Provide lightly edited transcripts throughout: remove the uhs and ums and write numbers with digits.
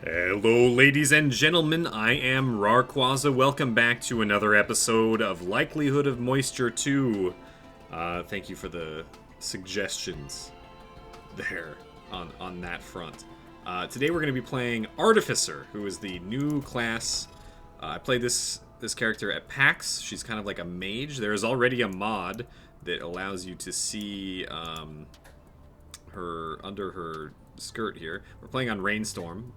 Hello, ladies and gentlemen. I am Rawrquaza. Welcome back to another episode of Likelihood of Moisture 2. Thank you for the suggestions there on that front. Today we're going to be playing Artificer, who is the new class. I played this character at PAX. She's kind of like a mage. There is already a mod that allows you to see her under her skirt here. We're playing on Rainstorm.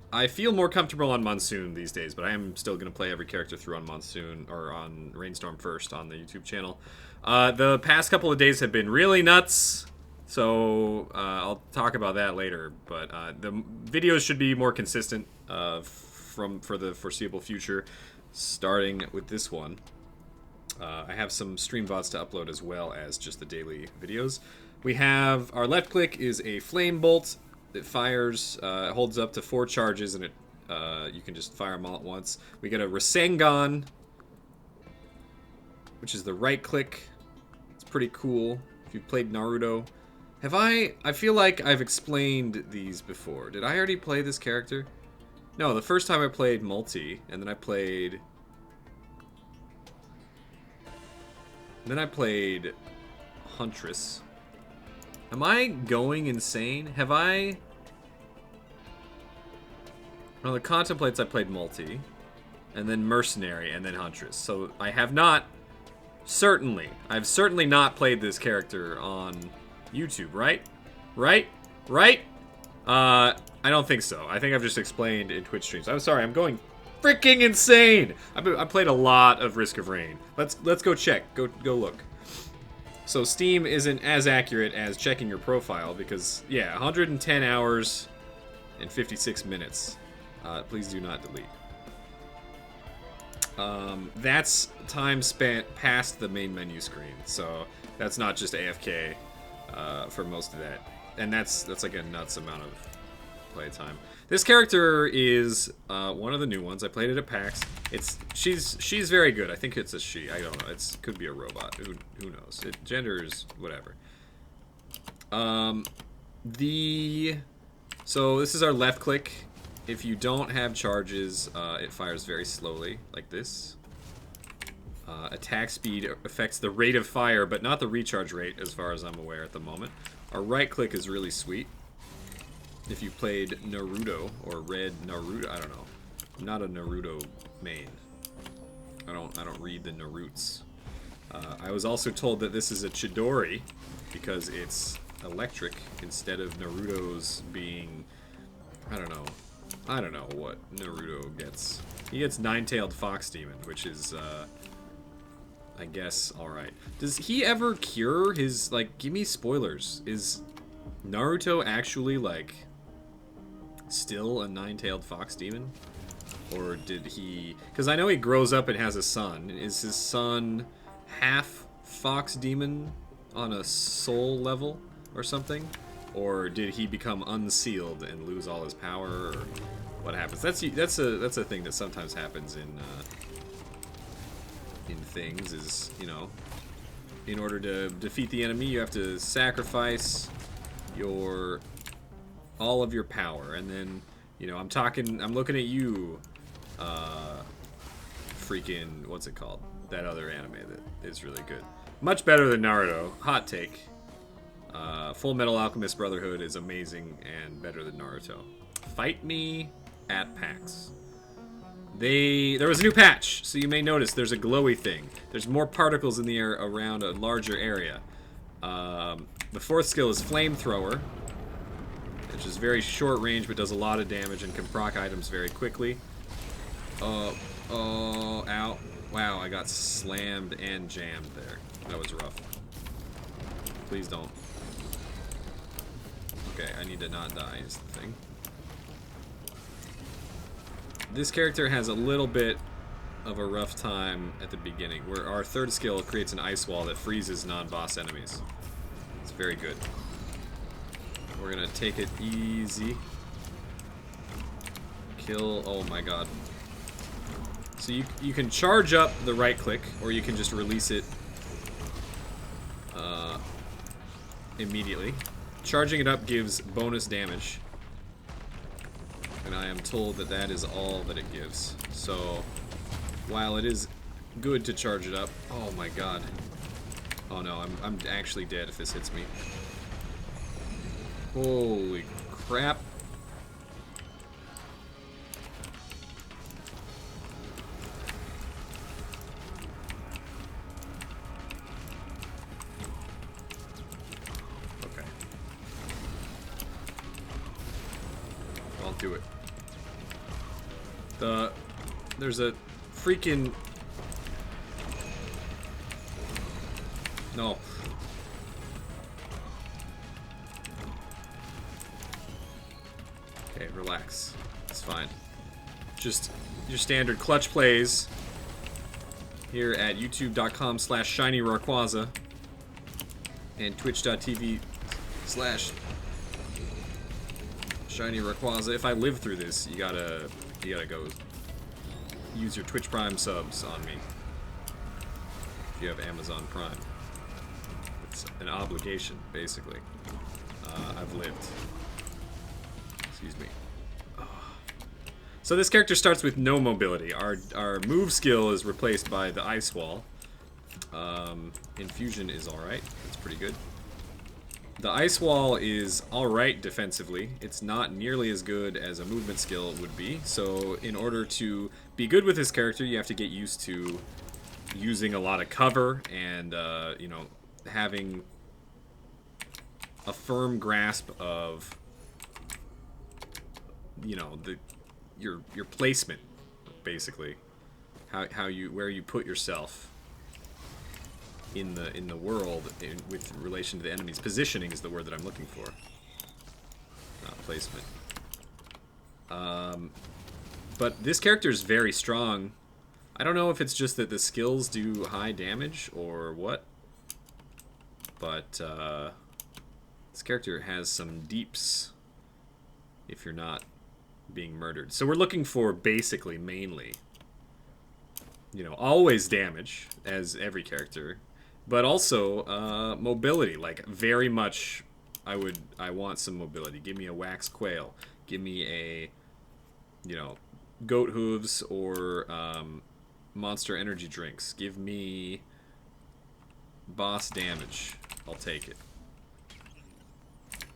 I feel more comfortable on Monsoon these days, but I am still going to play every character through on Monsoon, or on Rainstorm first on the YouTube channel. The past couple of days have been really nuts, so I'll talk about that later, but the videos should be more consistent for the foreseeable future, starting with this one. I have some stream VODs to upload as well as just the daily videos. We have, our left click is a flame bolt. It fires, holds up to 4 charges, and you can just fire them all at once. We get a Rasengan, which is the right click. It's pretty cool if you've played Naruto. I feel like I've explained these before. Did I already play this character? No, the first time I played mul-t, and then I played Huntress. Am I going insane? Have I... On the Contemplates, I played mul-t, and then Mercenary, and then Huntress. So I have not... I've certainly not played this character on YouTube, right? Right? I don't think so. I think I've just explained in Twitch streams. I'm sorry, I'm going freaking insane! I played a lot of Risk of Rain. Let's go check. Go look. So Steam isn't as accurate as checking your profile because, yeah, 110 hours and 56 minutes. Please do not delete. That's time spent past the main menu screen, so that's not just AFK for most of that. And that's like a nuts amount of playtime. This character is one of the new ones. I played it at PAX. She's very good. I think it's a she. I don't know. It could be a robot. Who knows? Gender is whatever. So this is our left click. If you don't have charges, it fires very slowly, like this. Attack speed affects the rate of fire, but not the recharge rate, as far as I'm aware at the moment. Our right click is really sweet. If you played Naruto or read Naruto, I don't know. I'm not a Naruto main. I don't read the Naruts. I was also told that this is a Chidori because it's electric instead of Naruto's being, I don't know what Naruto gets. He gets Nine-Tailed Fox Demon, which is I guess alright. Does he ever cure his, like, give me spoilers. Is Naruto actually, like, still a Nine-Tailed Fox Demon? Or did he... Because I know he grows up and has a son. Is his son half Fox Demon on a soul level or something? Or did he become unsealed and lose all his power? Or what happens? That's a thing that sometimes happens in things, is, you know, in order to defeat the enemy, you have to sacrifice all of your power, and then, you know, I'm looking at you, freaking, what's it called? That other anime that is really good. Much better than Naruto. Hot take. Full Metal Alchemist Brotherhood is amazing and better than Naruto. Fight me at PAX. There was a new patch, so you may notice there's a glowy thing. There's more particles in the air around a larger area. The fourth skill is Flamethrower, which is very short range but does a lot of damage and can proc items very quickly. Oh, ow. Wow, I got slammed and jammed there. That was rough. Please don't. Okay, I need to not die is the thing. This character has a little bit of a rough time at the beginning, where our third skill creates an ice wall that freezes non-boss enemies. It's very good. We're gonna take it easy. Kill, oh my god. So you can charge up the right click, or you can just release it immediately. Charging it up gives bonus damage. And I am told that that is all that it gives. So, while it is good to charge it up... Oh my god. Oh no, I'm actually dead if this hits me. Holy crap. Okay. I'll do it. There's a freaking... No. Okay, relax. It's fine. Just your standard clutch plays here at youtube.com/ShinyRawrquaza and twitch.tv/ShinyRawrquaza. If I live through this, you gotta go use your Twitch Prime subs on me. If you have Amazon Prime. It's an obligation, basically. I've lived. Excuse me. So this character starts with no mobility. Our move skill is replaced by the ice wall. Infusion is alright. It's pretty good. The ice wall is alright defensively. It's not nearly as good as a movement skill would be. So in order to be good with this character, you have to get used to using a lot of cover and, you know, having a firm grasp of, you know, your placement, basically, where you put yourself in the world with relation to the enemies. Positioning is the word that I'm looking for, not placement. But this character is very strong. I don't know if it's just that the skills do high damage or what, but this character has some deeps if you're not being murdered. So we're looking for basically, mainly, you know, always damage, as every character, but also mobility. Like, very much, I want some mobility. Give me a wax quail. Give me a, you know, goat hooves or monster energy drinks. Give me boss damage. I'll take it.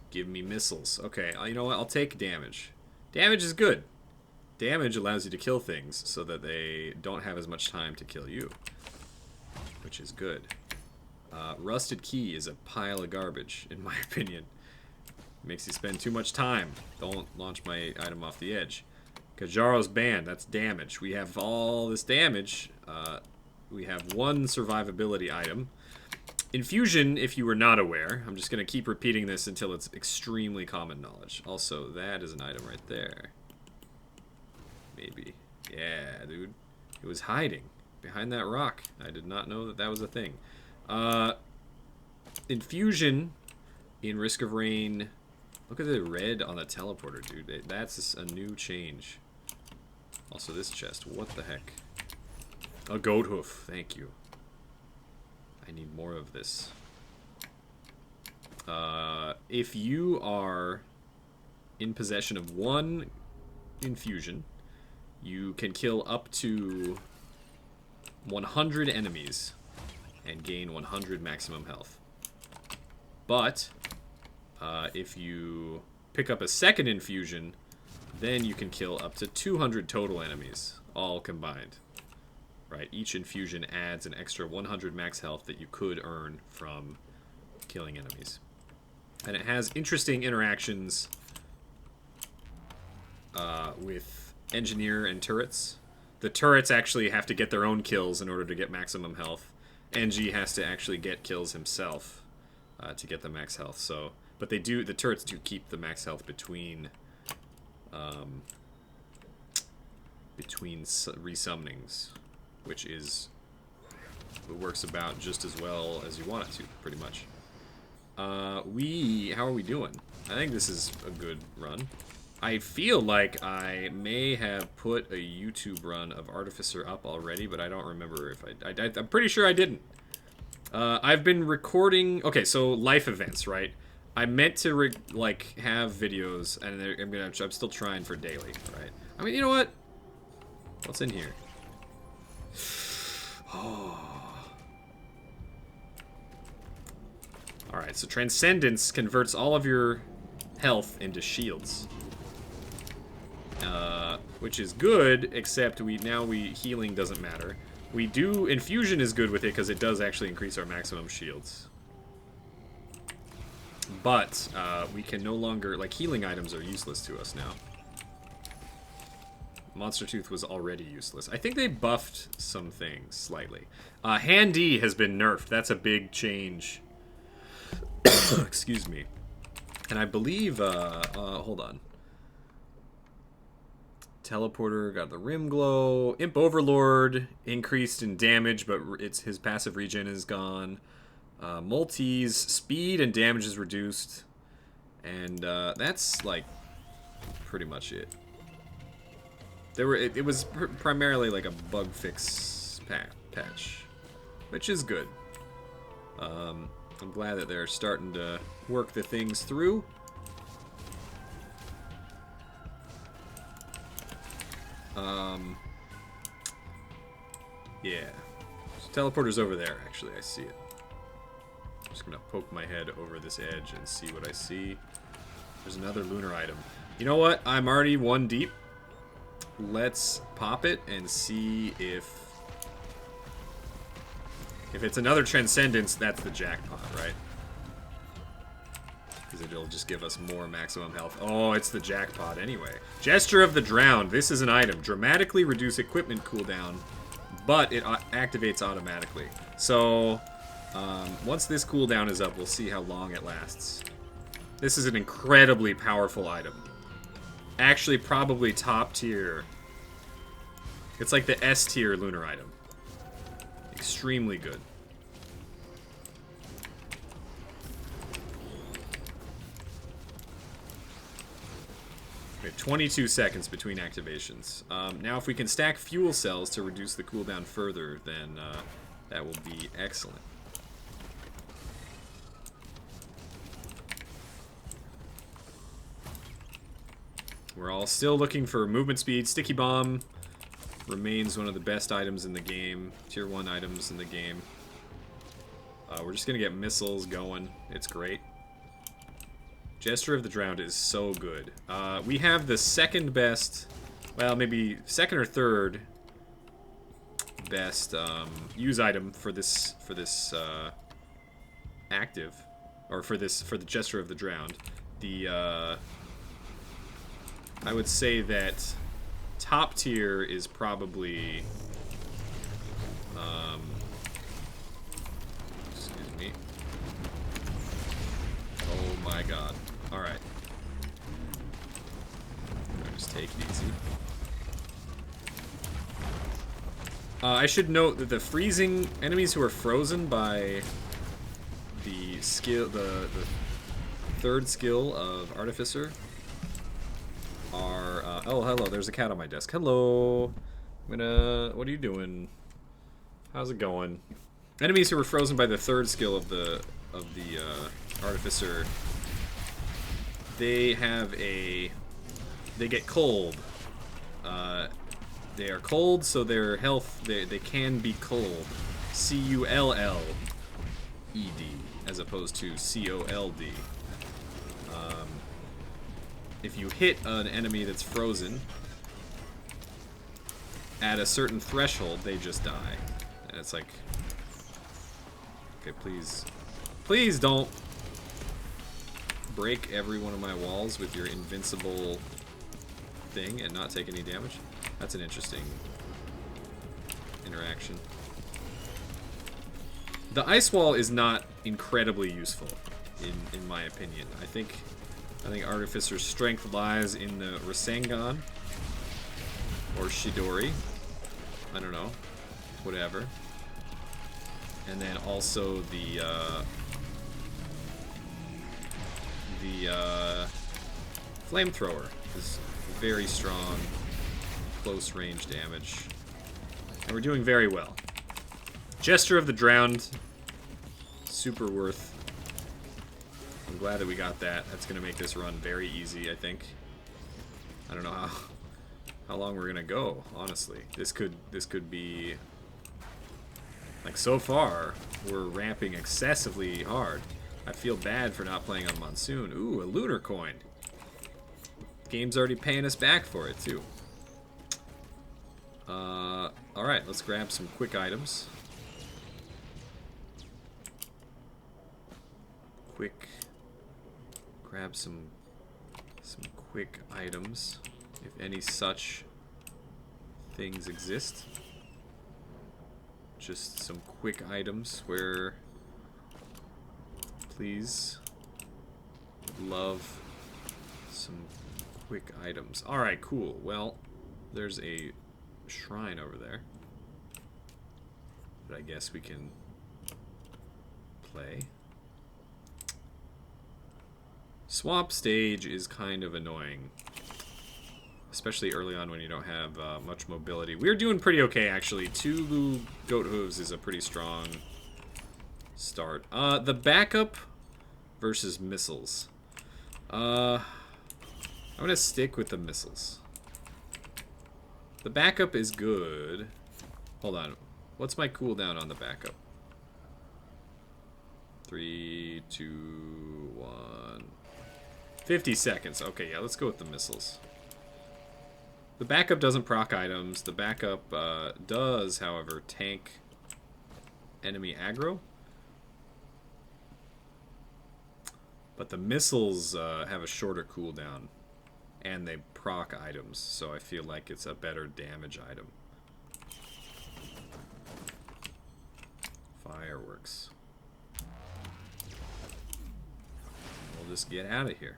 Give me missiles. Okay, you know what? I'll take damage. Damage is good. Damage allows you to kill things so that they don't have as much time to kill you, which is good. Rusted key is a pile of garbage, in my opinion. Makes you spend too much time. Don't launch my item off the edge. Kajaro's band, that's damage. We have all this damage. We have one survivability item. Infusion, if you were not aware, I'm just going to keep repeating this until it's extremely common knowledge. Also, that is an item right there. Maybe. Yeah, dude. It was hiding behind that rock. I did not know that that was a thing. Infusion in Risk of Rain. Look at the red on the teleporter, dude. That's a new change. Also, this chest. What the heck? A goat hoof. Thank you. I need more of this. If you are in possession of one infusion, you can kill up to 100 enemies and gain 100 maximum health. But if you pick up a second infusion, then you can kill up to 200 total enemies, all combined. Right, each infusion adds an extra 100 max health that you could earn from killing enemies. And it has interesting interactions with engineer and turrets. The turrets actually have to get their own kills in order to get maximum health. NG has to actually get kills himself to get the max health. So, but the turrets do keep the max health between resummonings, which is, it works about just as well as you want it to, pretty much. How are we doing? I think this is a good run. I feel like I may have put a YouTube run of Artificer up already, but I don't remember if I'm pretty sure I didn't. I've been recording... Okay, so life events, right? I meant to like have videos, and I'm still trying for daily, right? I mean, you know what? What's in here? Oh. All right, so Transcendence converts all of your health into shields, which is good. Except healing doesn't matter. Infusion is good with it because it does actually increase our maximum shields. But we can no longer, like, healing items are useless to us now. Monster Tooth was already useless. I think they buffed some things slightly. Handy has been nerfed. That's a big change. Excuse me. And I believe, hold on. Teleporter got the Rim Glow. Imp Overlord increased in damage, but his passive regen is gone. Mul-t's speed and damage is reduced, and that's like pretty much it. It was primarily like a bug fix patch, which is good. I'm glad that they're starting to work the things through. Yeah, so teleporter's over there. Actually, I see it. Just gonna poke my head over this edge and see what I see. There's another lunar item. You know what? I'm already one deep. Let's pop it and see if it's another Transcendence. That's the jackpot, right? Because it'll just give us more maximum health. Oh, it's the jackpot anyway. Gesture of the Drowned. This is an item. Dramatically reduce equipment cooldown, but it activates automatically. So once this cooldown is up, we'll see how long it lasts. This is an incredibly powerful item. Actually, probably top tier. It's like the S tier lunar item. Extremely good. We have 22 seconds between activations. Now, if we can stack fuel cells to reduce the cooldown further, then that will be excellent. We're all still looking for movement speed. Sticky Bomb remains one of the best items in the game. Tier 1 items in the game. We're just going to get missiles going. It's great. Gesture of the Drowned is so good. We have the second best, well, maybe second or third best use item for this active, or for the Gesture of the Drowned. I would say that top tier is probably, excuse me. Oh my god. Alright. Just take it easy. I should note that the freezing enemies who are frozen by the skill, the third skill of Artificer are, oh, hello, there's a cat on my desk. Hello. What are you doing? How's it going? Enemies who were frozen by the third skill of the Artificer, they get cold. They are cold, so their health, they can be cold. C-U-L-L-E-D, as opposed to C-O-L-D. If you hit an enemy that's frozen at a certain threshold, they just die. And it's like, okay, please don't break every one of my walls with your invincible thing and not take any damage. That's an interesting interaction. The ice wall is not incredibly useful, in my opinion. I think Artificer's strength lies in the Rasengan or Shidori. I don't know, whatever. And then also the flamethrower is very strong, close range damage, and we're doing very well. Gesture of the Drowned, super worth I'm glad that we got that. That's going to make this run very easy, I think. I don't know how long we're going to go, honestly. This could be... Like, so far, we're ramping excessively hard. I feel bad for not playing on Monsoon. Ooh, a lunar coin. Game's already paying us back for it, too. Alright, let's grab some quick items. Grab some quick items, if any such things exist. Just some quick items where, please, love some quick items. Alright, cool. Well, there's a shrine over there that I guess we can play. Swamp stage is kind of annoying, especially early on when you don't have much mobility. We're doing pretty okay, actually. 2 goat hooves is a pretty strong start. The backup versus missiles. I'm gonna stick with the missiles. The backup is good. Hold on. What's my cooldown on the backup? 3, 2, 1... 50 seconds. Okay, yeah, let's go with the missiles. The backup doesn't proc items. The backup does, however, tank enemy aggro. But the missiles have a shorter cooldown. And they proc items, so I feel like it's a better damage item. Fireworks. We'll just get out of here.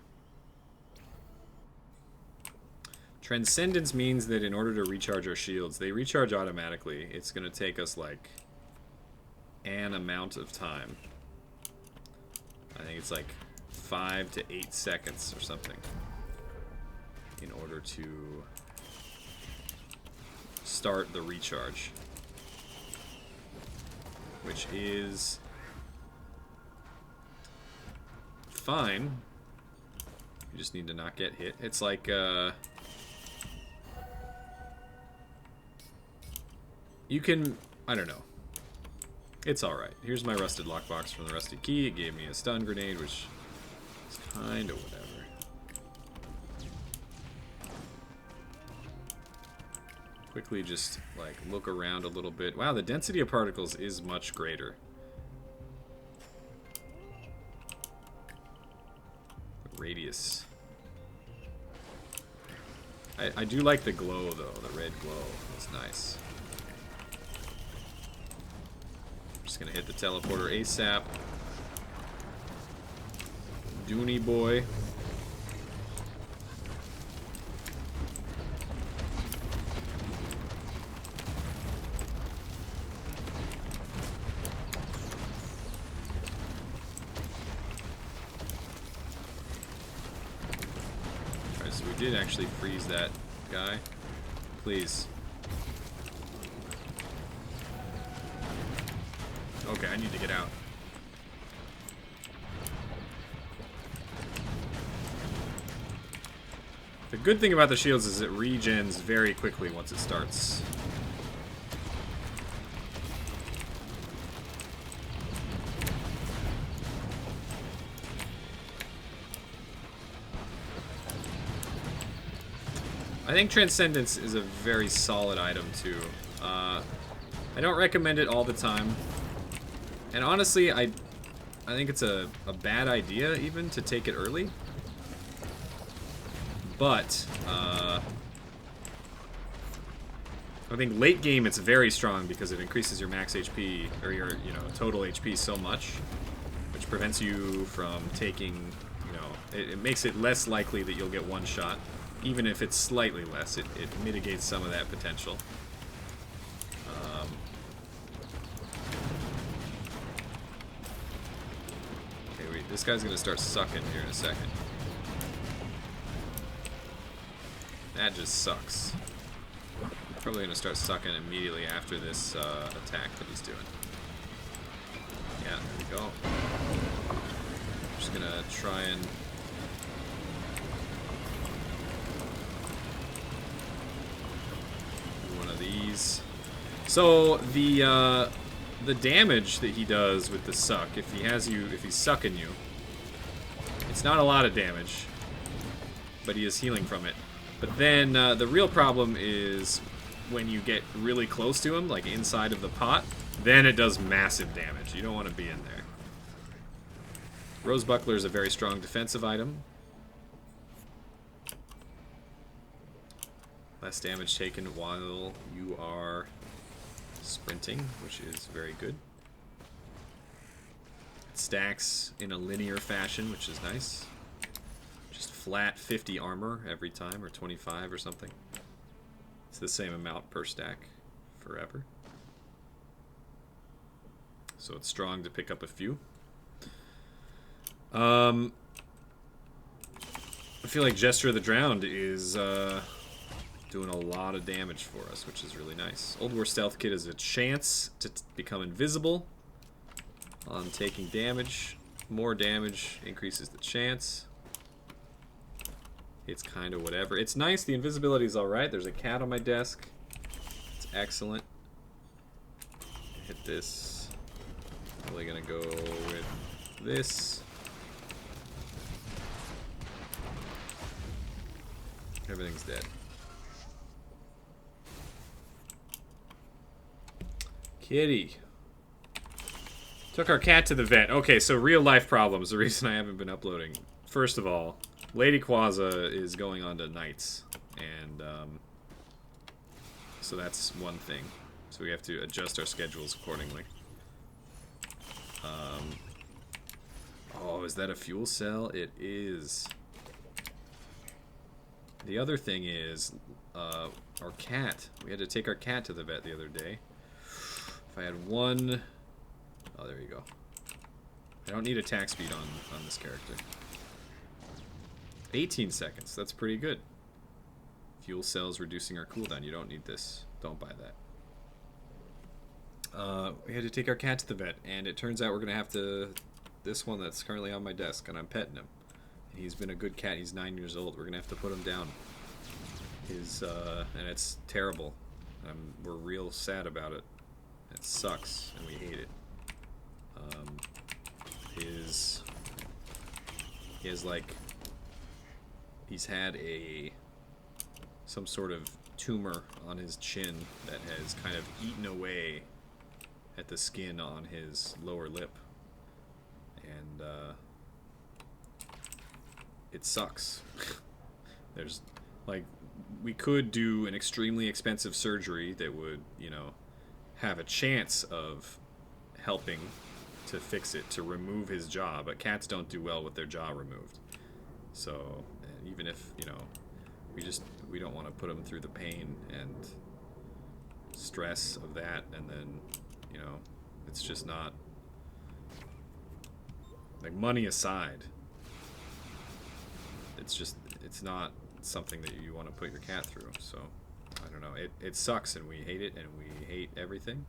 Transcendence means that in order to recharge our shields, they recharge automatically. It's going to take us like an amount of time. I think it's like 5 to 8 seconds or something in order to start the recharge, which is fine. You just need to not get hit. It's like you can, I don't know. It's alright. Here's my rusted lockbox from the rusted key. It gave me a stun grenade, which is kind of whatever. Quickly just, like, look around a little bit. Wow, the density of particles is much greater. The radius. I do like the glow, though. The red glow. It's nice. Just gonna hit the teleporter ASAP. Dooney boy. Alright, so we did actually freeze that guy. Please. Okay, I need to get out. The good thing about the shields is it regens very quickly once it starts. I think Transcendence is a very solid item too. I don't recommend it all the time. And honestly, I think it's a bad idea even to take it early. But I think late game it's very strong because it increases your max HP or your total HP so much, which prevents you from taking it makes it less likely that you'll get one shot, even if it's slightly less. It mitigates some of that potential. This guy's gonna start sucking here in a second. That just sucks. Probably gonna start sucking immediately after this attack that he's doing. Yeah, there we go. Just gonna try and... do one of these. So, the damage that he does with the suck, if he's sucking you, it's not a lot of damage, but he is healing from it. But then, the real problem is when you get really close to him, like inside of the pot, then it does massive damage. You don't want to be in there. Rose Buckler is a very strong defensive item. Less damage taken while you are sprinting, which is very good. It stacks in a linear fashion, which is nice. Just flat 50 armor every time, or 25 or something. It's the same amount per stack forever. So it's strong to pick up a few. I feel like Gesture of the Drowned is doing a lot of damage for us, which is really nice. Old War Stealth Kit is a chance to become invisible on taking damage. More damage increases the chance. It's kind of whatever. It's nice. The invisibility is alright. There's a cat on my desk. It's excellent. Hit this. Probably gonna go with this. Everything's dead. Kitty. Took our cat to the vet. Okay, so real life problems. The reason I haven't been uploading. First of all, Lady Quaza is going on to nights. And, so that's one thing. So we have to adjust our schedules accordingly. Oh, is that a fuel cell? It is. The other thing is, our cat. We had to take our cat to the vet the other day. If I had one... Oh, there you go. I don't need attack speed on this character. 18 seconds. That's pretty good. Fuel cells reducing our cooldown. You don't need this. Don't buy that. We had to take our cat to the vet, and it turns out we're going to have to... This one that's currently on my desk, and I'm petting him. He's been a good cat. He's 9 years old. We're going to have to put him down. And it's terrible. We're real sad about it. It sucks, and we hate it. He's had some sort of tumor on his chin that has kind of eaten away at the skin on his lower lip. And, it sucks. There's, like, we could do an extremely expensive surgery that would, you know, have a chance of helping to fix it, to remove his jaw, but cats don't do well with their jaw removed. So, even if, you know, we don't want to put them through the pain and stress of that, and then, you know, it's just not, like, money aside, it's not something that you want to put your cat through. So I don't know, it sucks, and we hate it, and we hate everything,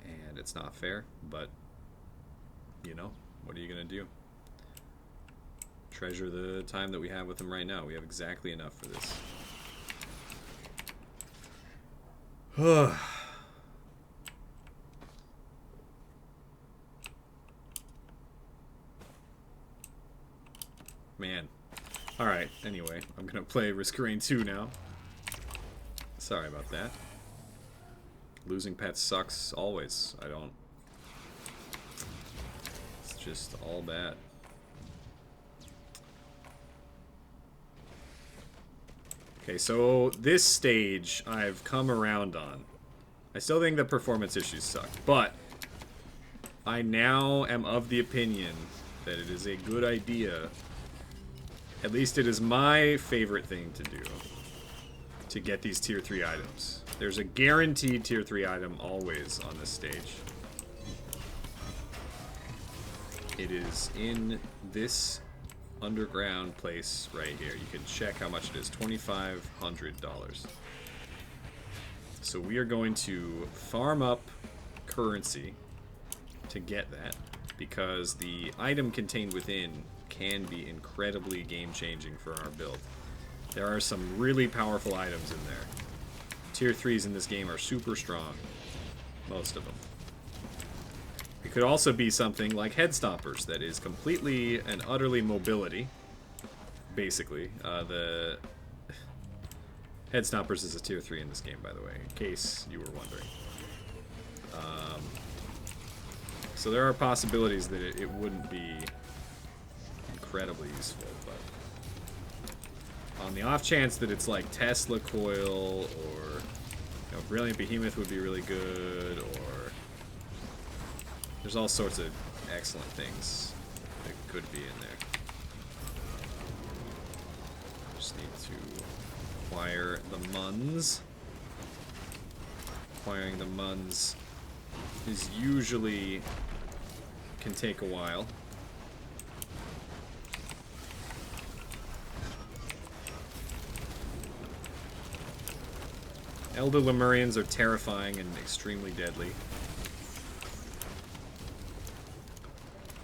and it's not fair, but you know, what are you gonna do? Treasure the time that we have with him right now. We have exactly enough for this. Man. Alright, anyway, I'm gonna play Risk Rain 2 now. Sorry about that. Losing pets sucks always. It's just all bad. Okay, so this stage I've come around on. I still think the performance issues suck, but I now am of the opinion that it is a good idea, at least it is my favorite thing to do, to get these tier 3 items. There's a guaranteed tier 3 item always on this stage. It is in this underground place right here. You can check how much it is. $2,500. So we are going to farm up currency to get that. because the item contained within can be incredibly game-changing for our build. There are some really powerful items in there. Tier 3s in this game are super strong. Most of them. It could also be something like Head Stompers that is completely and utterly mobility. Basically. The Head Stompers is a tier 3 in this game, by the way, in case you were wondering. So there are possibilities that it wouldn't be incredibly useful, but on the off chance that it's like Tesla Coil, or Brilliant Behemoth would be really good, or there's all sorts of excellent things that could be in there. Just need to acquire the Muns. Acquiring the Muns is usually can take a while. Elder Lemurians are terrifying and extremely deadly.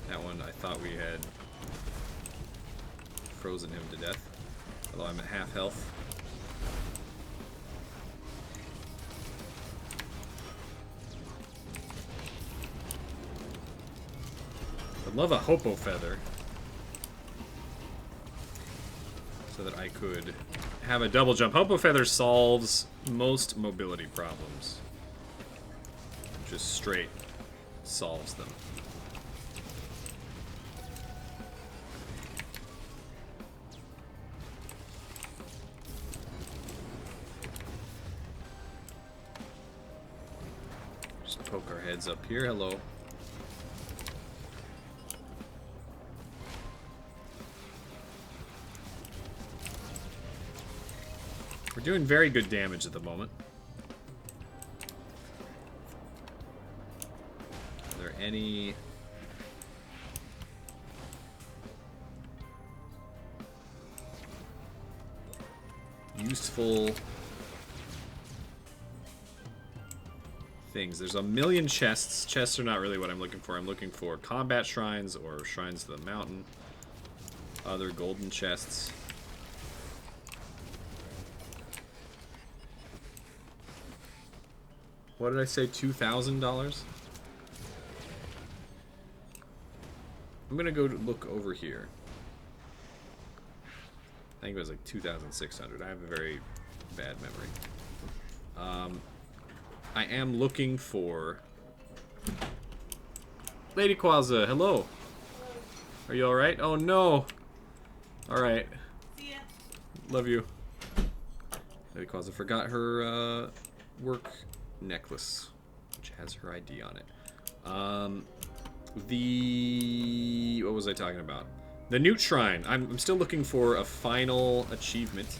That one I thought we had frozen him to death, although I'm at half health. I'd love a Hopo Feather so that I could have a double jump. Hopo Feather solves most mobility problems. Just straight solves them. Just poke our heads up here. Hello. We're doing very good damage at the moment. Are there any useful things? There's a million chests. Chests are not really what I'm looking for. I'm looking for combat shrines or shrines to the mountain. Other golden chests. What did I say? $2,000? I'm gonna go look over here. I think it was like 2,600. I have a very bad memory. I am looking for Lady Quaza. Hello. Are you all right? Oh no. All right. See ya. Love you. Lady Quaza forgot her work necklace, which has her ID on it. What was I talking about? The Newt Shrine. I'm still looking for a final achievement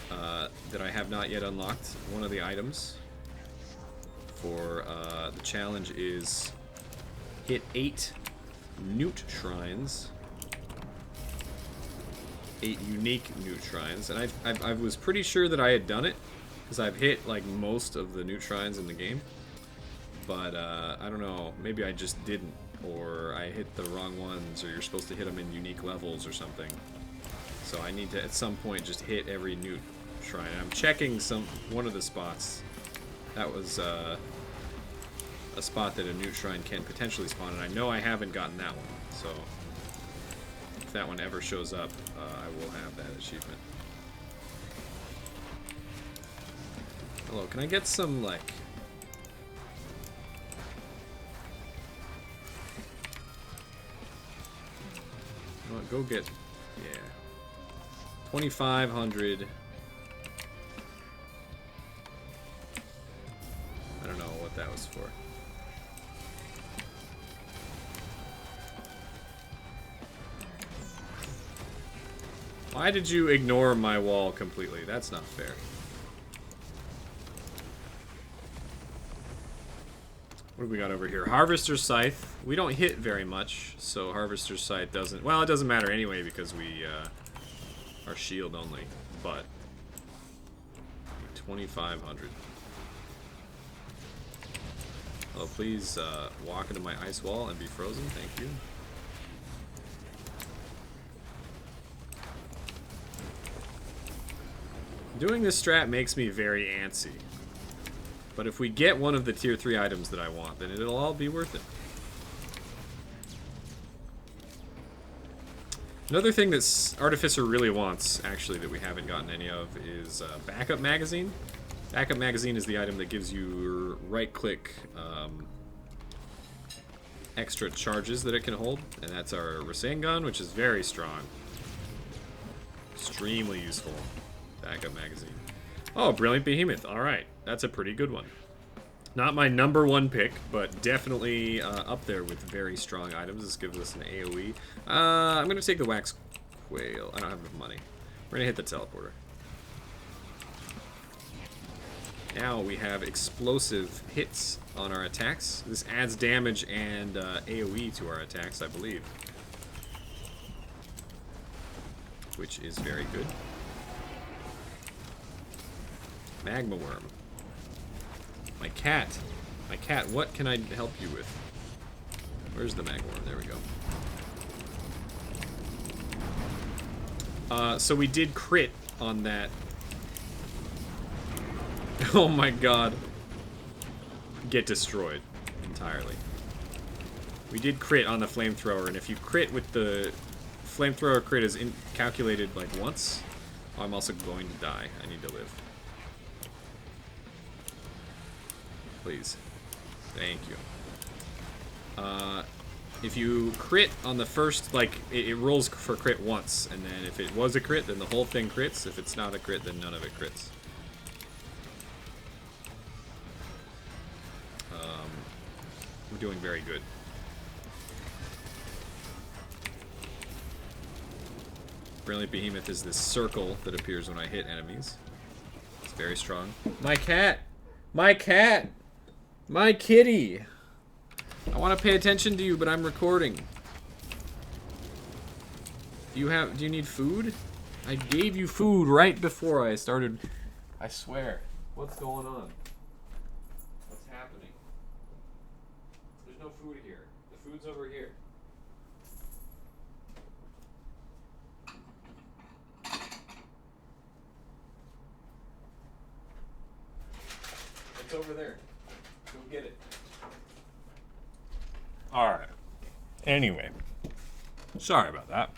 that I have not yet unlocked. One of the items for the challenge is hit 8 Newt Shrines. 8 unique Newt Shrines. And I was pretty sure that I had done it, because I've hit like most of the Newt Shrines in the game. But I don't know, maybe I just didn't, or I hit the wrong ones, or you're supposed to hit them in unique levels or something. So I need to at some point just hit every Newt Shrine. I'm checking one of the spots. That was a spot that a Newt Shrine can potentially spawn, and I know I haven't gotten that one. So if that one ever shows up, I will have that achievement. Hello, can I get some, like... You know what, go get... Yeah. 2,500. I don't know what that was for. Why did you ignore my wall completely? That's not fair. What do we got over here? Harvester's Scythe. We don't hit very much, so Harvester's Scythe doesn't... Well, it doesn't matter anyway because we are shield only, but 2,500. Oh, please walk into my ice wall and be frozen. Thank you. Doing this strat makes me very antsy. But if we get one of the tier 3 items that I want, then it'll all be worth it. Another thing that Artificer really wants, actually, that we haven't gotten any of, is Backup Magazine. Backup Magazine is the item that gives you right-click extra charges that it can hold. And that's our Rasengan, which is very strong. Extremely useful. Backup Magazine. Oh, Brilliant Behemoth. Alright, that's a pretty good one. Not my #1 pick, but definitely up there with very strong items. This gives us an AoE. I'm going to take the Wax Quail. I don't have enough money. We're going to hit the teleporter. Now we have explosive hits on our attacks. This adds damage and AoE to our attacks, I believe. Which is very good. Magma Worm. My cat. My cat, what can I help you with? Where's the Magma Worm? There we go. So we did crit on that. Oh my god. Get destroyed entirely. We did crit on the flamethrower, and if you crit with the flamethrower, crit is calculated like once. Oh, I'm also going to die. I need to live. Please. Thank you. If you crit on the first, like, it rolls for crit once, and then if it was a crit, then the whole thing crits. If it's not a crit, then none of it crits. We're doing very good. Brilliant Behemoth is this circle that appears when I hit enemies. It's very strong. My cat! My cat! My kitty! I want to pay attention to you, but I'm recording. Do you need food? I gave you food right before I started. I swear. What's going on? What's happening? There's no food here. The food's over here. It's over there. Go get it. Alright. Anyway. Sorry about that.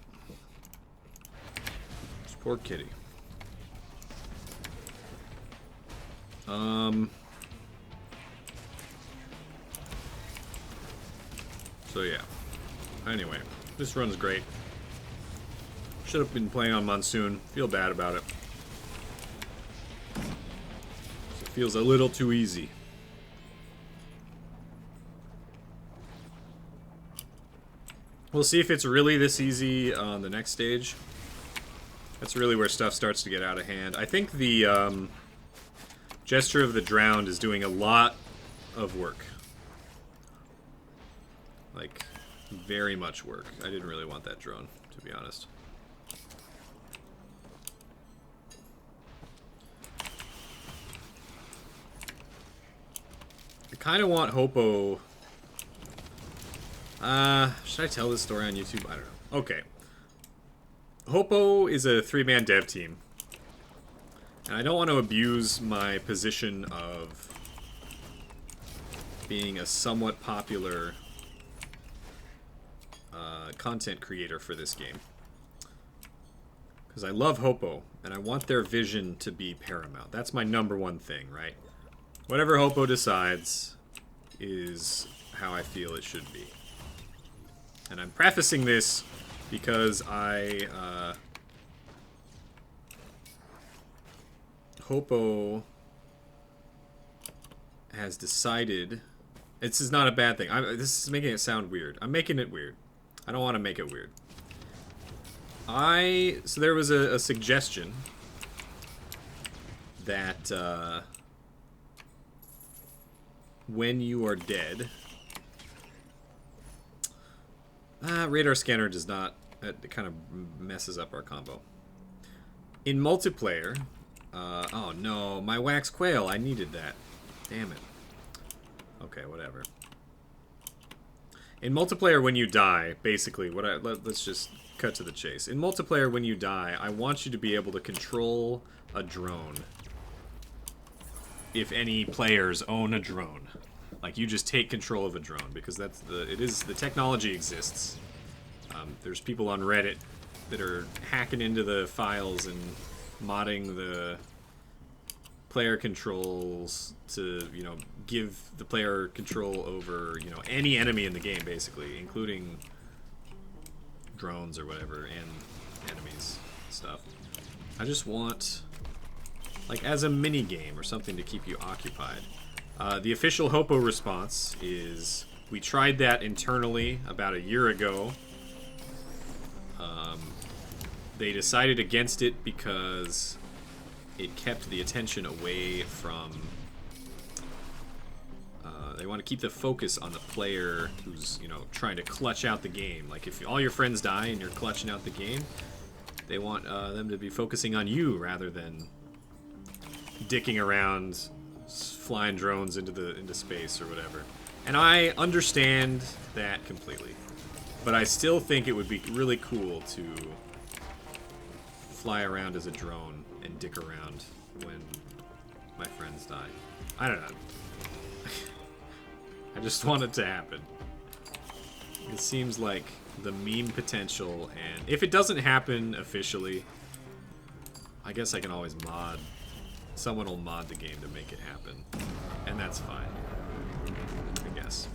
This poor kitty. So yeah. Anyway. This run's great. Should have been playing on Monsoon. Feel bad about it. It feels a little too easy. We'll see if it's really this easy on the next stage. That's really where stuff starts to get out of hand. I think the Gesture of the Drowned is doing a lot of work. Like, very much work. I didn't really want that drone, to be honest. I kind of want Hopo. Should I tell this story on YouTube? I don't know. Okay. Hopo is a 3-man dev team. And I don't want to abuse my position of being a somewhat popular content creator for this game. Because I love Hopo, and I want their vision to be paramount. That's my #1 thing, right? Whatever Hopo decides is how I feel it should be. And I'm prefacing this because Hopo has decided... This is not a bad thing. This is making it sound weird. I'm making it weird. I don't want to make it weird. So there was a suggestion that when you are dead... radar scanner does not... It kind of messes up our combo. In multiplayer... oh no, my wax quail. I needed that. Damn it. Okay, whatever. In multiplayer, when you die, basically, let's just cut to the chase. In multiplayer, when you die, I want you to be able to control a drone. If any players own a drone. Like, you just take control of a drone, because the technology exists. There's people on Reddit that are hacking into the files and modding the player controls to, you know, give the player control over, you know, any enemy in the game, basically, including drones or whatever, and enemies stuff. I just want, like, as a mini game or something to keep you occupied. The official Hopo response is, we tried that internally about a year ago. They decided against it because it kept the attention away from... they want to keep the focus on the player who's, you know, trying to clutch out the game. Like, if all your friends die and you're clutching out the game, they want them to be focusing on you rather than dicking around, flying drones into space or whatever. And I understand that completely. But I still think it would be really cool to fly around as a drone and dick around when my friends die. I don't know. I just want it to happen. It seems like the meme potential, and if it doesn't happen officially, I guess I can always mod. Someone will mod the game to make it happen. And that's fine. I guess.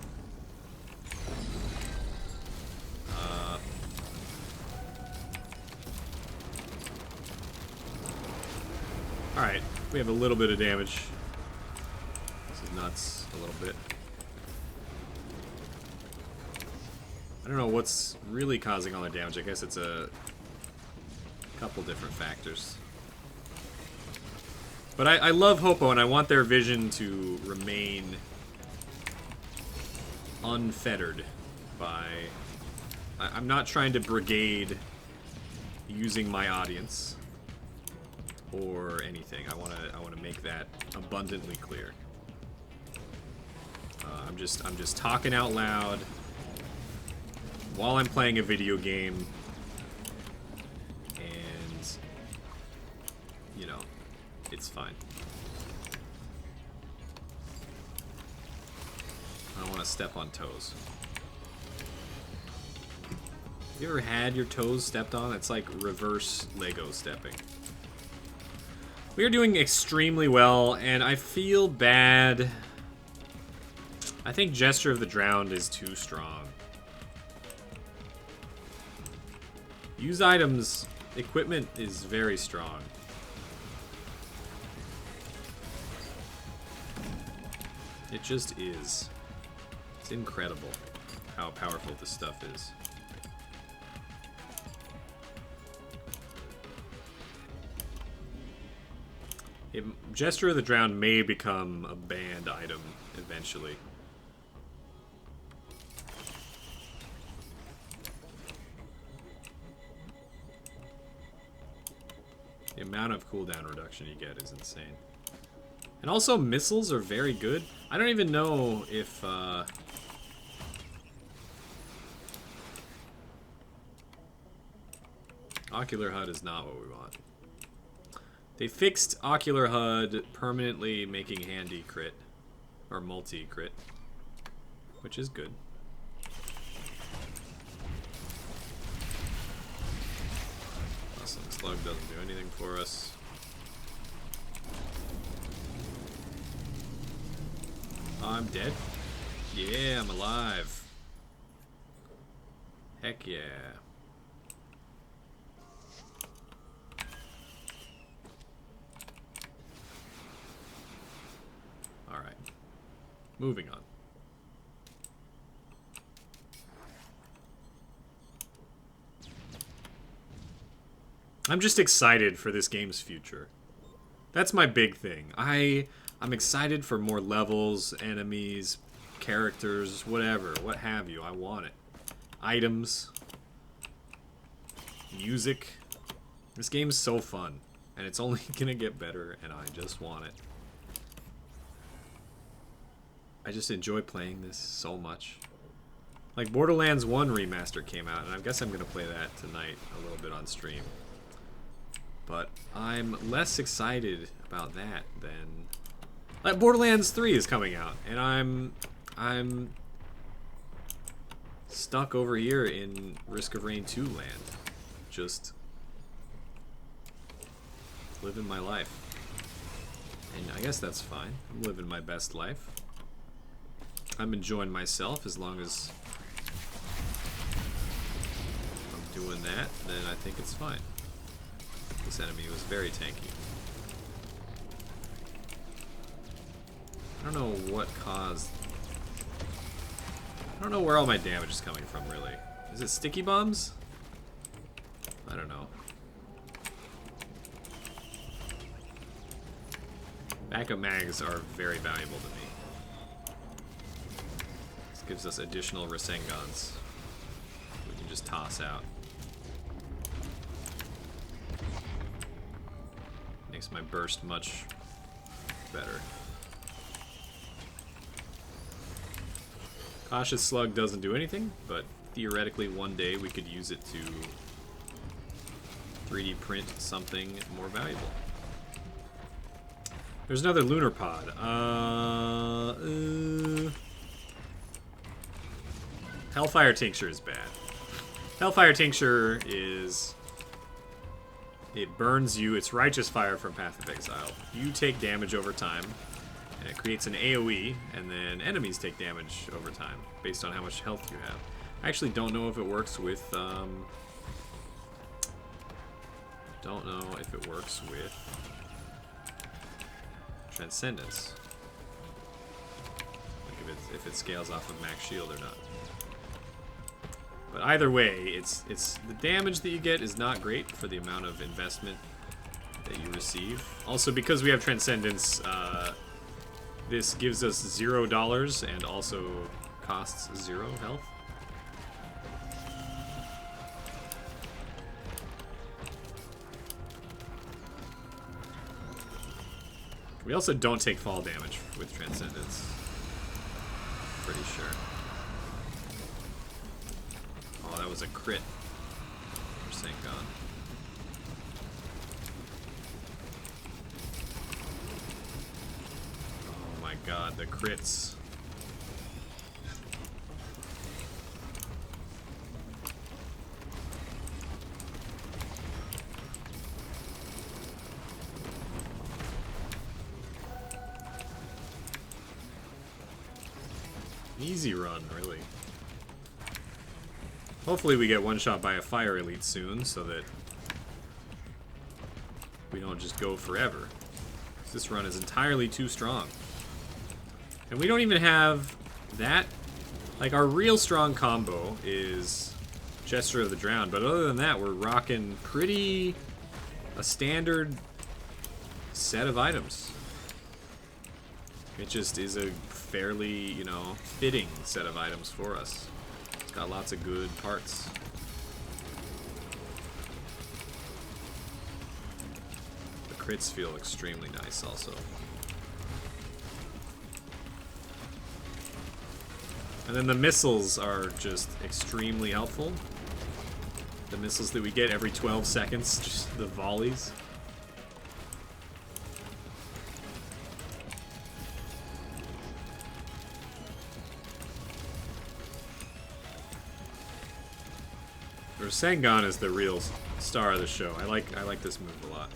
Alright, we have a little bit of damage. This is nuts, a little bit. I don't know what's really causing all the damage. I guess it's a couple different factors. But I love Hopo, and I want their vision to remain unfettered by... I'm not trying to brigade using my audience or anything. I want to make that abundantly clear. I'm just talking out loud while I'm playing a video game, and you know, it's fine. I don't want to step on toes. Have you ever had your toes stepped on? It's like reverse Lego stepping. We are doing extremely well, and I feel bad. I think Gesture of the Drowned is too strong. Use items. Equipment is very strong. It just is. It's incredible how powerful this stuff is. Gesture of the Drowned may become a banned item eventually. The amount of cooldown reduction you get is insane. And also, missiles are very good. I don't even know if... Ocular HUD is not what we want. They fixed Ocular HUD permanently making handy crit. Or multi-crit. Which is good. Awesome. Slug doesn't do anything for us. I'm dead? Yeah, I'm alive. Heck yeah. Alright. Moving on. I'm just excited for this game's future. That's my big thing. I'm excited for more levels, enemies, characters, whatever, what have you. I want it. Items. Music. This game's so fun. And it's only gonna get better, and I just want it. I just enjoy playing this so much. Like, Borderlands 1 Remaster came out, and I guess I'm going to play that tonight a little bit on stream. But I'm less excited about that than... Like, Borderlands 3 is coming out, and I'm stuck over here in Risk of Rain 2 land. Just living my life. And I guess that's fine. I'm living my best life. I'm enjoying myself as long as I'm doing that, then I think it's fine. This enemy was very tanky. I don't know what caused... I don't know where all my damage is coming from, really. Is it sticky bombs? I don't know. Backup mags are very valuable to me. This gives us additional Rasengans we can just toss out. Makes my burst much better. Cautious Slug doesn't do anything, but theoretically one day we could use it to 3D print something more valuable. There's another lunar pod. Hellfire Tincture is bad. Hellfire Tincture is... It burns you. It's Righteous Fire from Path of Exile. You take damage over time, and it creates an AoE, and then enemies take damage over time, based on how much health you have. I actually don't know if it works with... Don't know if it works with Transcendence. Like if it scales off of max shield or not. But either way, it's the damage that you get is not great for the amount of investment that you receive. Also, because we have Transcendence, this gives us $0 and also costs 0 health. We also don't take fall damage with Transcendence. Pretty sure. Oh, that was a crit. For Sangon. Oh my god, the crits. Easy run, really. Hopefully we get one shot by a fire elite soon, so that we don't just go forever. This run is entirely too strong. And we don't even have that. Like, our real strong combo is Gesture of the Drowned, but other than that, we're rocking a standard set of items. It just is a fairly, you know, fitting set of items for us. It's got lots of good parts. The crits feel extremely nice also. And then the missiles are just extremely helpful. The missiles that we get every 12 seconds, just the volleys. Sangon is the real star of the show. I like this move a lot.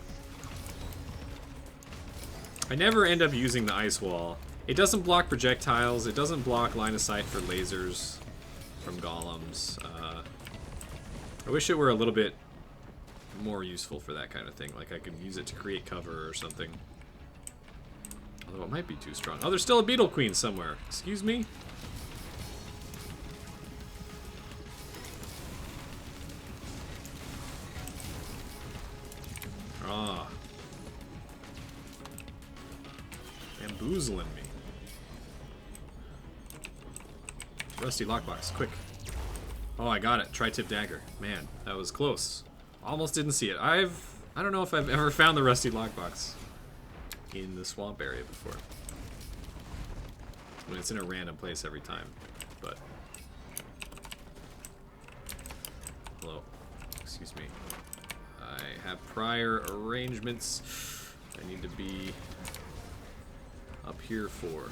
I never end up using the ice wall. It doesn't block projectiles. It doesn't block line of sight for lasers from golems. I wish it were a little bit more useful for that kind of thing. Like I could use it to create cover or something. Although it might be too strong. Oh, there's still a Beetle Queen somewhere. Excuse me? Ah. Bamboozling me. Rusty lockbox, quick. Oh, I got it. Tri-tip dagger. Man, that was close. Almost didn't see it. I don't know if I've ever found the rusty lockbox in the swamp area before. when it's in a random place every time. But hello, excuse me. I have prior arrangements I need to be up here for.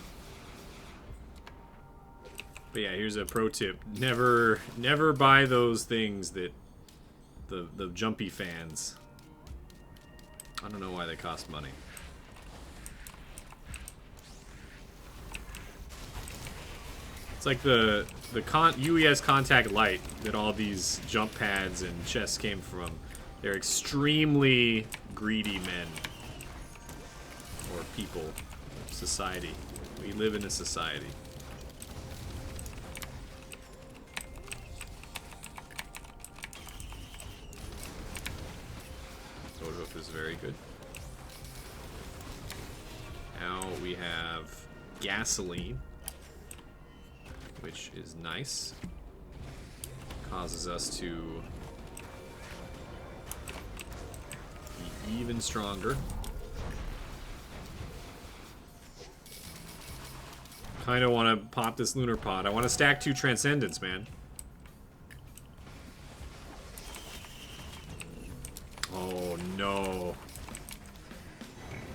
But yeah, here's a pro tip: never buy those things that the jumpy fans. I don't know why they cost money. It's like the UES contact light that all these jump pads and chests came from. They're extremely greedy men. Or people. Society. We live in a society. Sword hoof is very good. Now we have gasoline, which is nice. Causes us to be even stronger. Kind of want to pop this lunar pod. I want to stack 2 transcendence, man. Oh no.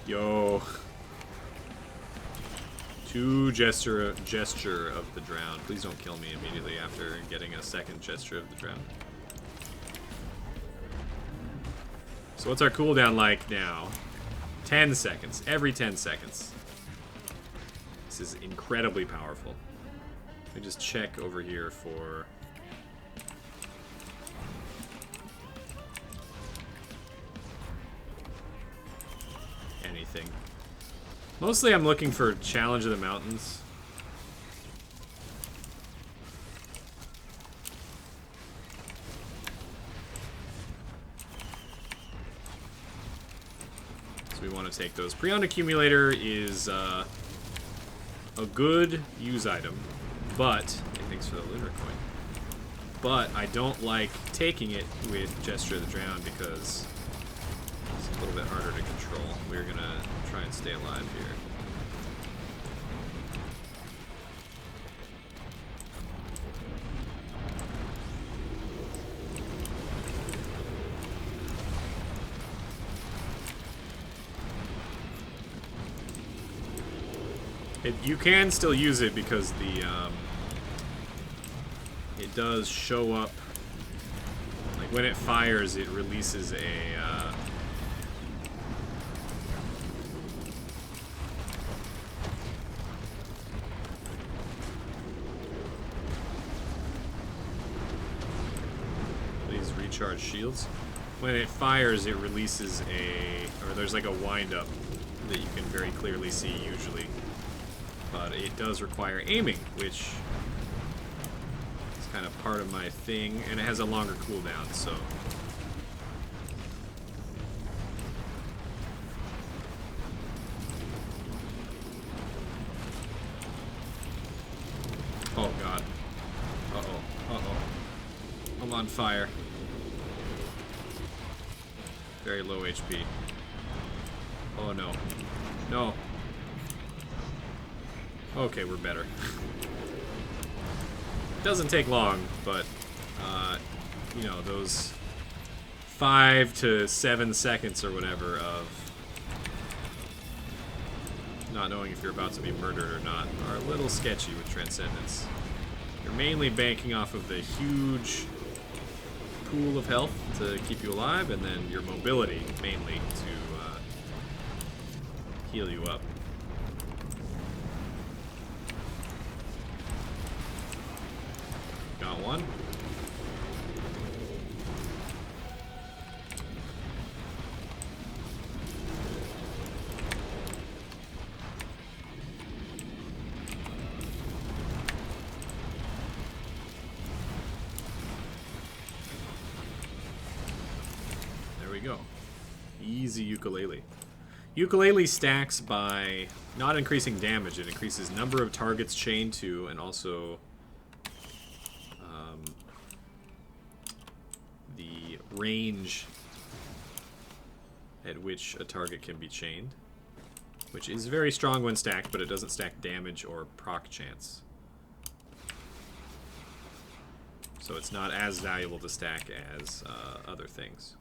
Yo. 2 gesture of the drown. Please don't kill me immediately after getting a second gesture of the drown. So what's our cooldown like now? 10 seconds. Every 10 seconds. This is incredibly powerful. Let me just check over here for... anything. Mostly I'm looking for Challenge of the Mountains. So we want to take those. Preon Accumulator is a good use item, but... hey, thanks for the lunar coin. But I don't like taking it with Gesture of the Drown because it's a little bit harder to control. We're gonna try and stay alive here. You can still use it because the it does show up, like when it fires, it releases a these recharge shields. When it fires, it releases or there's like a wind up that you can very clearly see usually. But it does require aiming, which is kind of part of my thing, and it has a longer cooldown, so... oh god. Uh-oh. Uh-oh. I'm on fire. Very low HP. Oh no. No. Okay, we're better. Doesn't take long, but, you know, those 5 to 7 seconds or whatever of not knowing if you're about to be murdered or not are a little sketchy with Transcendence. You're mainly banking off of the huge pool of health to keep you alive, and then your mobility, mainly, to heal you up. Got one. There we go. Easy ukulele. Ukulele stacks by not increasing damage. It increases number of targets chained to, and also the range at which a target can be chained. which is very strong when stacked, but it doesn't stack damage or proc chance. So it's not as valuable to stack as other things.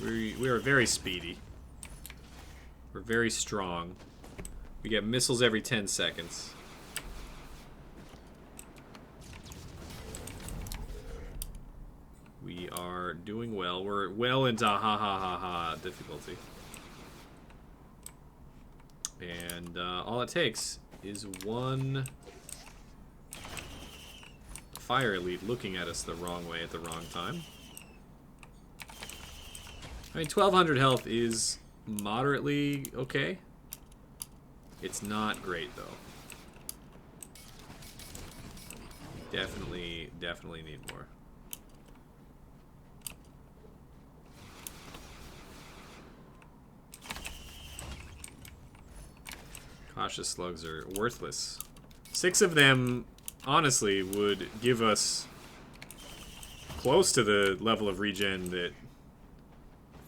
We are very speedy. We're very strong. We get missiles every 10 seconds. We are doing well. We're well into ha ha ha ha difficulty. And all it takes is one fire elite looking at us the wrong way at the wrong time. I mean, 1200 health is moderately okay. It's not great, though. Definitely need more. Cautious slugs are worthless. 6 of them, honestly, would give us close to the level of regen that...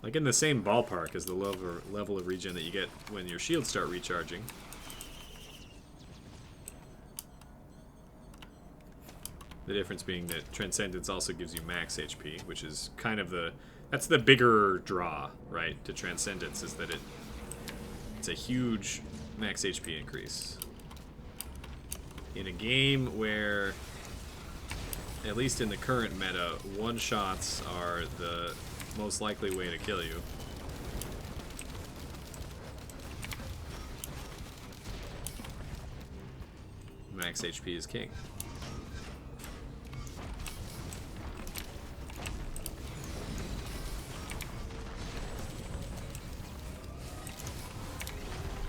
Like in the same ballpark as the level of regen that you get when your shields start recharging. The difference being that Transcendence also gives you max HP, which is kind of the... That's the bigger draw, right, to Transcendence, is that it's a huge max HP increase. In a game where, at least in the current meta, one-shots are the most likely way to kill you. Max HP is king.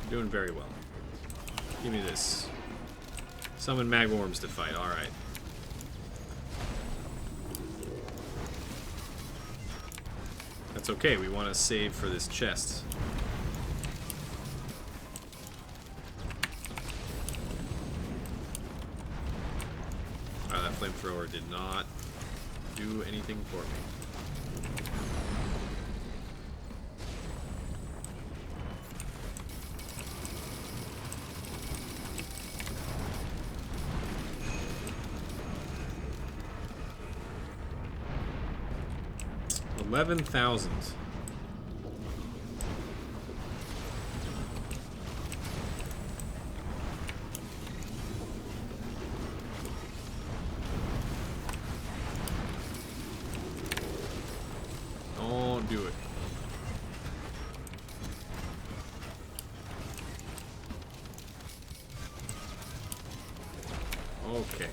Doing very well. Give me this. Summon magworms to fight. Alright. That's okay. We want to save for this chest. That flamethrower did not do anything for me. $11,000. Don't do it. Okay.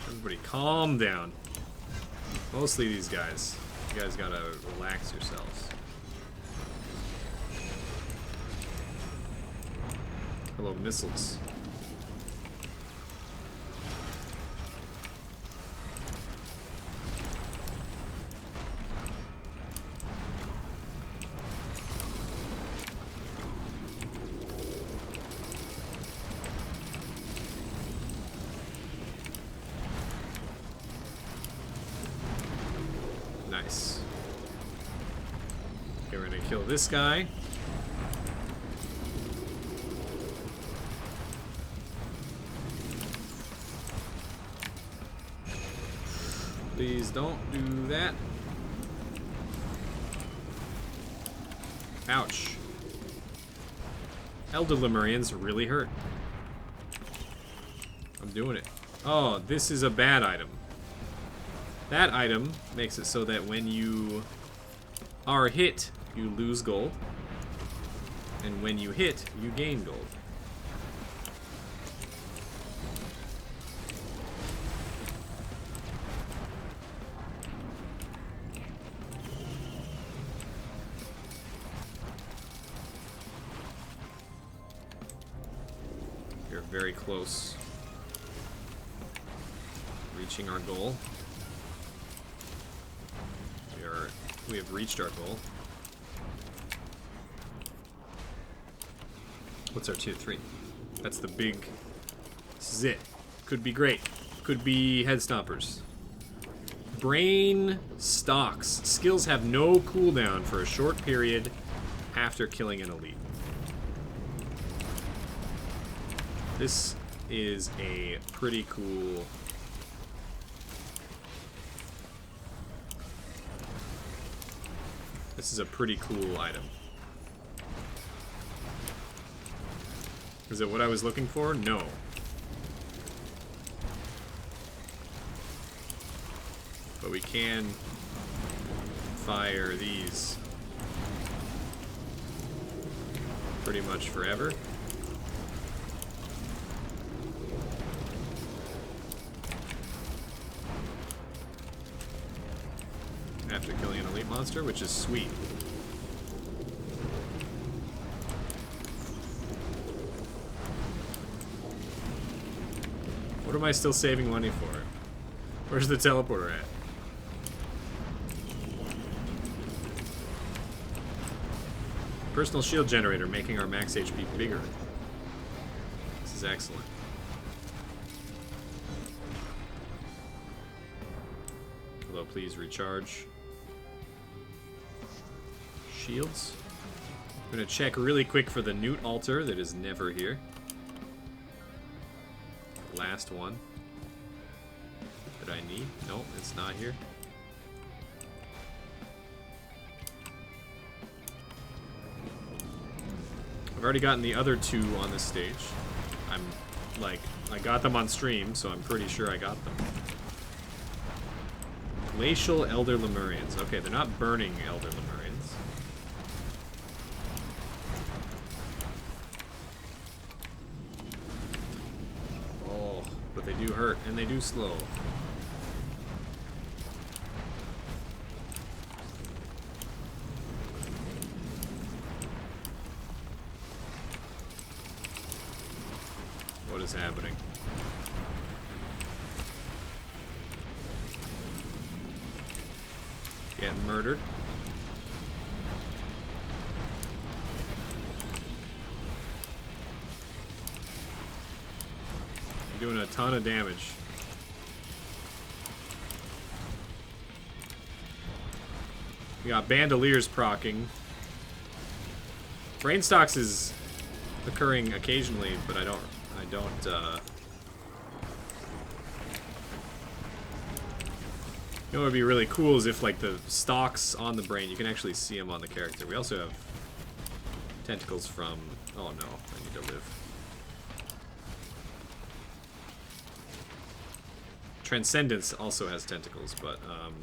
Everybody calm down. Mostly these guys. You guys gotta relax yourselves. Hello, missiles. Nice. Okay, we're gonna kill this guy. Please don't do that. Ouch. Elder Lemurians really hurt. I'm doing it. Oh, this is a bad item. That item makes it so that when you are hit, you lose gold. And when you hit, you gain gold. We're very close. Reaching our goal. We have reached our goal. What's our tier 3? That's the big... This is it. Could be great. could be head stompers. Brain stocks. Skills have no cooldown for a short period after killing an elite. This is a pretty cool... This is a pretty cool item. Is it what I was looking for? No. But we can fire these pretty much forever. After killing an elite monster, which is sweet. What am I still saving money for? Where's the teleporter at? Personal shield generator, making our max HP bigger. This is excellent. Although, please recharge. Shields. I'm gonna check really quick for the Newt altar that is never here. Last one that I need. Nope, it's not here. I've already gotten the other two on this stage. I got them on stream, so I'm pretty sure I got them. Glacial Elder Lemurians. Okay, they're not burning Elder Lemurians. Oh, but they do hurt, and they do slow. What is happening? Getting murdered. You're doing a ton of damage. We got Bandoliers proccing. Brainstocks is occurring occasionally, but I don't you know what would be really cool is if, like, the stalks on the brain, you can actually see them on the character. We also have tentacles from... Oh no, I need to live. Transcendence also has tentacles, but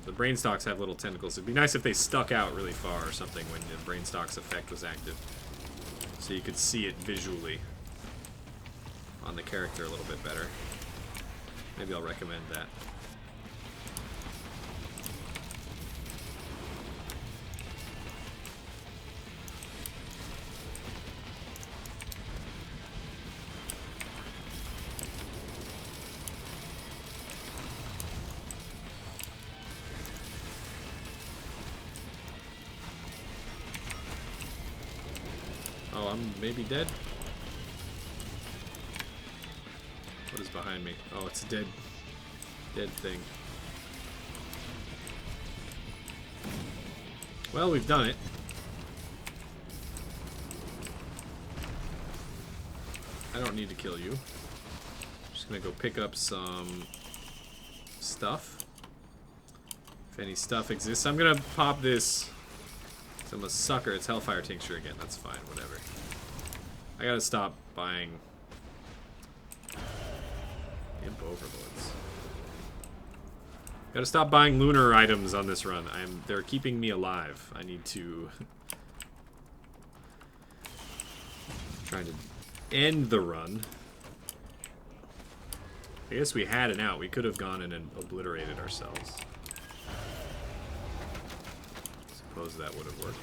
the brain stalks have little tentacles. It'd be nice if they stuck out really far or something when the brain stalks effect was active, so you could see it visually on the character a little bit better. Maybe I'll recommend that. Oh, I'm maybe dead? What is behind me? Oh, it's a dead thing. Well, we've done it. I don't need to kill you. I'm just gonna go pick up some stuff. If any stuff exists. I'm gonna pop this. I'm a sucker. It's Hellfire Tincture again. That's fine. Whatever. I gotta stop buying Imp Overlords. Gotta stop buying lunar items on this run. They're keeping me alive. I need to try to end the run. I guess we had an out. We could have gone in and obliterated ourselves. Suppose that would have worked.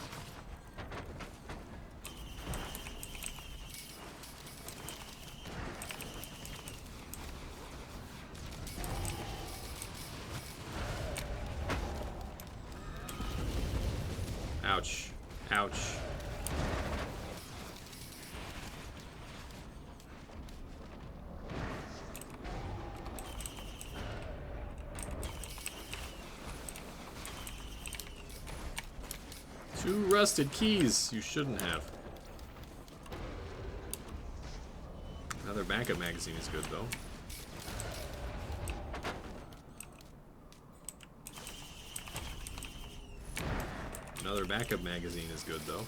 Ouch. Ouch. 2 rusted keys. You shouldn't have. Another backup magazine is good, though. Another backup magazine is good, though.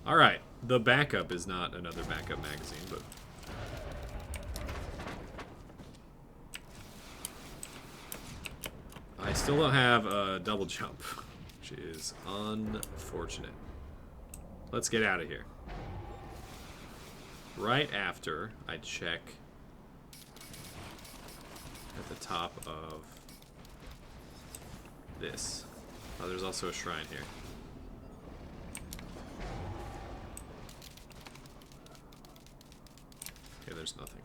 Alright, the backup is not another backup magazine, but... I still don't have a double jump, which is unfortunate. Let's get out of here. Right after I check at the top of this. Oh, there's also a shrine here. Okay, there's nothing.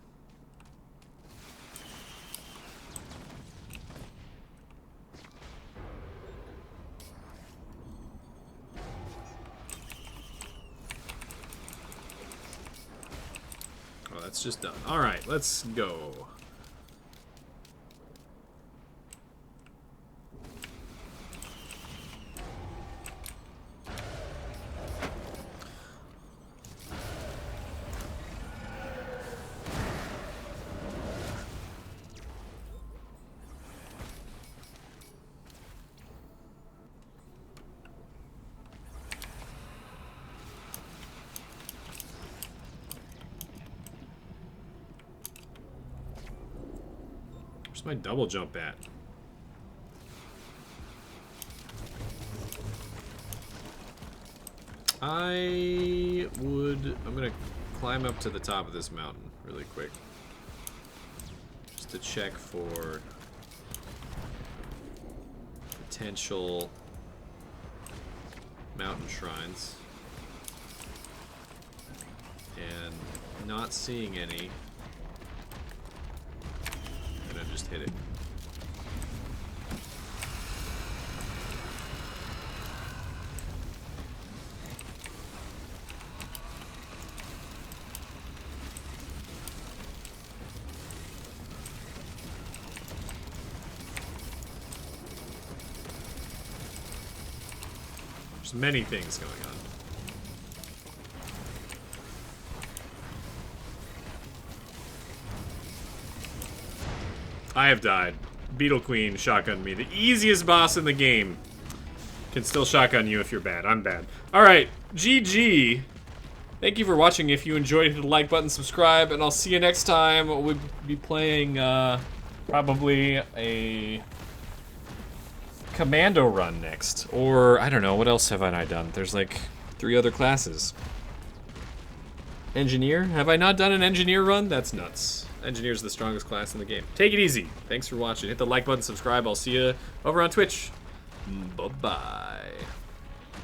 Oh, that's just done. Alright, let's go. Where's my double jump at? I'm gonna climb up to the top of this mountain really quick. Just to check for potential mountain shrines. And not seeing any. Just hit it. There's many things going on. I have died. Beetle Queen shotgunned me. The easiest boss in the game can still shotgun you if you're bad. I'm bad. Alright, GG. Thank you for watching. If you enjoyed, hit the like button, subscribe, and I'll see you next time. We'll be playing probably a commando run next. Or, I don't know, what else have I done? There's like 3 other classes. Engineer? Have I not done an engineer run? That's nuts. Engineer's the strongest class in the game. Take it easy. Thanks for watching. Hit the like button, subscribe. I'll see you over on Twitch. Bye-bye.